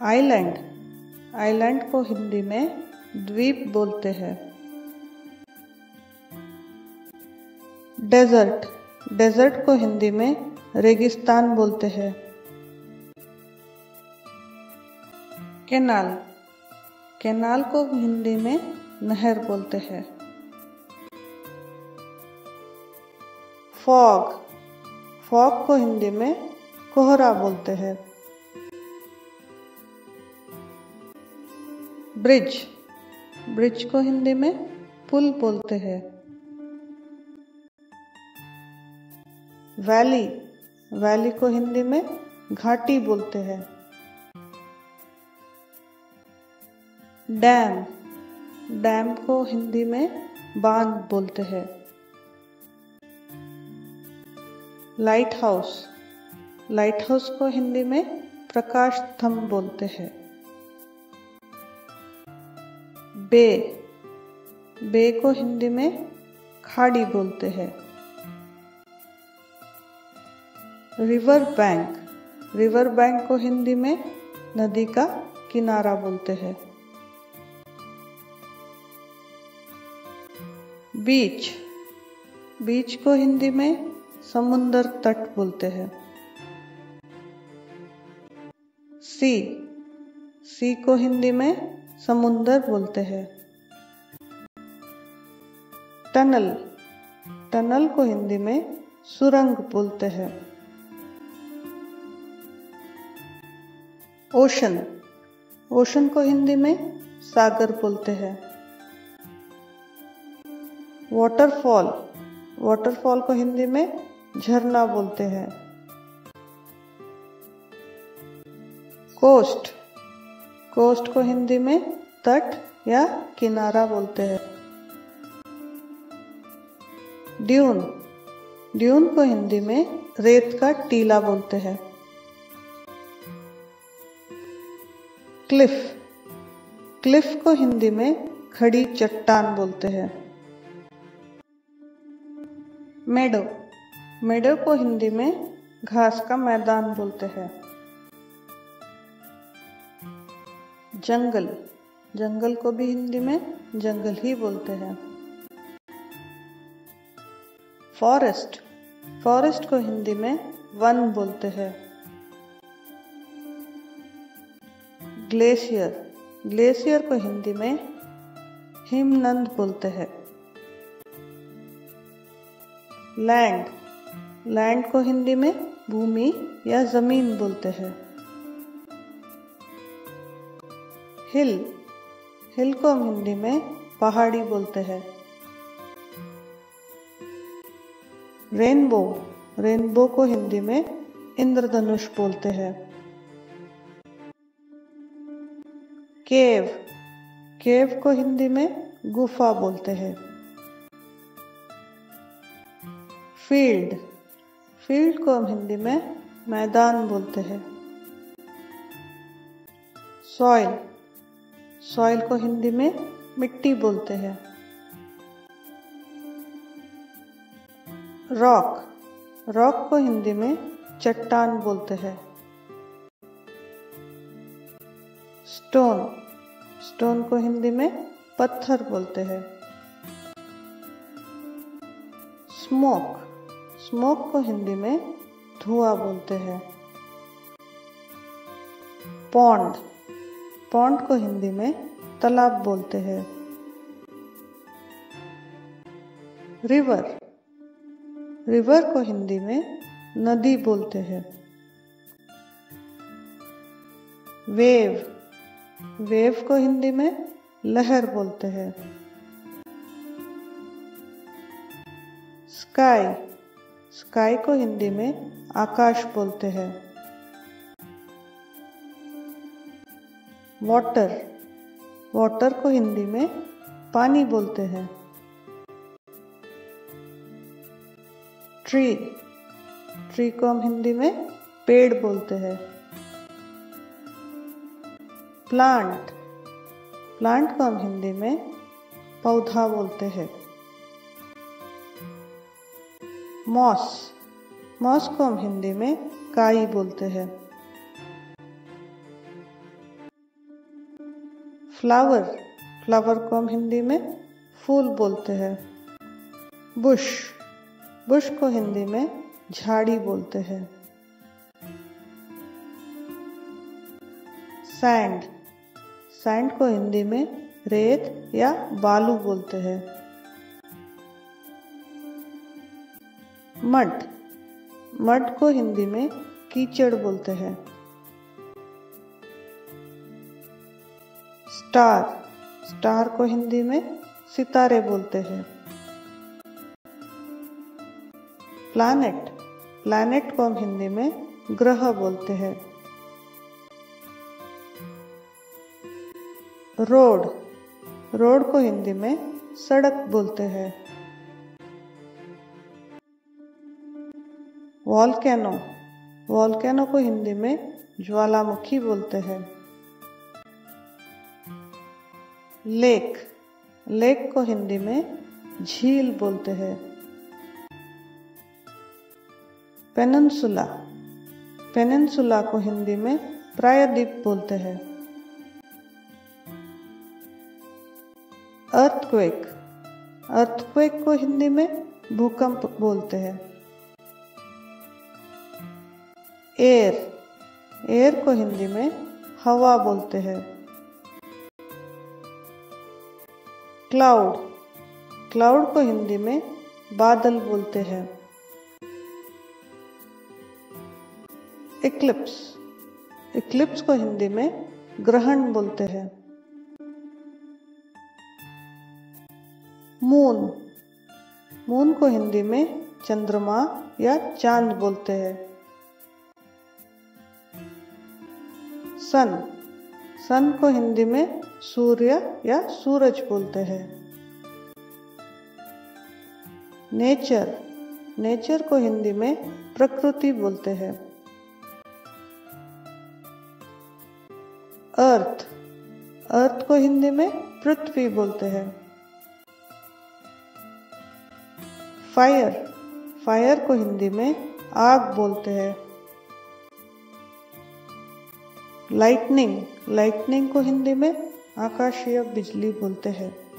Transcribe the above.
Island, island को हिंदी में द्वीप बोलते हैं। डेजर्ट, डेजर्ट को हिंदी में रेगिस्तान बोलते हैं। कैनाल, कैनाल को हिंदी में नहर बोलते हैं। फॉग, फॉग को हिंदी में कोहरा बोलते हैं। ब्रिज, ब्रिज को हिंदी में पुल बोलते हैं। वैली, वैली को हिंदी में घाटी बोलते हैं। डैम, डैम को हिंदी में बांध बोलते हैं। लाइट हाउस, लाइट हाउस को हिंदी में प्रकाश स्तंभ बोलते हैं। बे, बे को हिंदी में खाड़ी बोलते हैं। रिवर बैंक, रिवर बैंक को हिंदी में नदी का किनारा बोलते हैं। बीच, बीच को हिंदी में समुंदर तट बोलते हैं। सी, सी को हिंदी में समुंदर बोलते हैं। टनल, टनल को हिंदी में सुरंग बोलते हैं। ओशन, ओशन को हिंदी में सागर बोलते हैं। वाटरफॉल, वाटरफॉल को हिंदी में झरना बोलते हैं। कोस्ट, कोस्ट को हिंदी में तट या किनारा बोलते हैं। ड्यून, ड्यून को हिंदी में रेत का टीला बोलते हैं। क्लिफ, क्लिफ को हिंदी में खड़ी चट्टान बोलते हैं। मेडो, मेडो को हिंदी में घास का मैदान बोलते हैं। जंगल, जंगल को भी हिंदी में जंगल ही बोलते हैं। फॉरेस्ट, फॉरेस्ट को हिंदी में वन बोलते हैं। ग्लेशियर, ग्लेशियर को हिंदी में हिमनद बोलते हैं। लैंड, लैंड को हिंदी में भूमि या जमीन बोलते हैं। हिल, हिल को हम हिंदी में पहाड़ी बोलते हैं। रेनबो, रेनबो को हिंदी में इंद्रधनुष बोलते हैं। केव, केव को हिंदी में गुफा बोलते हैं। फील्ड, फील्ड को हम हिंदी में मैदान बोलते हैं। सॉइल, सॉइल को हिंदी में मिट्टी बोलते हैं। रॉक, रॉक को हिंदी में चट्टान बोलते हैं। स्टोन, स्टोन को हिंदी में पत्थर बोलते हैं। स्मोक, स्मोक को हिंदी में धुआं बोलते हैं। पॉन्ड, पॉन्ड को हिंदी में तालाब बोलते हैं। रिवर, रिवर को हिंदी में नदी बोलते हैं। वेव, वेव को हिंदी में लहर बोलते हैं। स्काई, स्काई को हिंदी में आकाश बोलते हैं। वाटर, वाटर को हिंदी में पानी बोलते हैं। ट्री, ट्री को हम हिंदी में पेड़ बोलते हैं। प्लांट, प्लांट को हम हिंदी में पौधा बोलते हैं। मॉस, मॉस को हम हिंदी में काई बोलते हैं। फ्लावर, फ्लावर को हम हिंदी में फूल बोलते हैं। बुश, बुश को हिंदी में झाड़ी बोलते हैं। सैंड, सैंड को हिंदी में रेत या बालू बोलते हैं। मड, मड को हिंदी में कीचड़ बोलते हैं। स्टार, स्टार को हिंदी में सितारे बोलते हैं। प्लैनेट, प्लैनेट को हम हिंदी में ग्रह बोलते हैं। रोड, रोड को हिंदी में सड़क बोलते हैं। वॉल्केनो, वॉल्केनो को हिंदी में ज्वालामुखी बोलते हैं। लेक, लेक को हिंदी में झील बोलते हैं। पेनिनसुला, पेनिनसुला को हिंदी में प्रायद्वीप बोलते हैं। अर्थक्वेक, अर्थक्वेक को हिंदी में भूकंप बोलते हैं। एयर, एयर को हिंदी में हवा बोलते हैं। क्लाउड, क्लाउड को हिंदी में बादल बोलते हैं। इक्लिप्स, इक्लिप्स को हिंदी में ग्रहण बोलते हैं। मून, मून को हिंदी में चंद्रमा या चांद बोलते हैं। सन, सन को हिंदी में सूर्य या सूरज बोलते हैं। नेचर, नेचर को हिंदी में प्रकृति बोलते हैं। अर्थ, अर्थ को हिंदी में पृथ्वी बोलते हैं। फायर, फायर को हिंदी में आग बोलते हैं। लाइटनिंग, लाइटनिंग को हिंदी में आकाशीय बिजली बोलते हैं।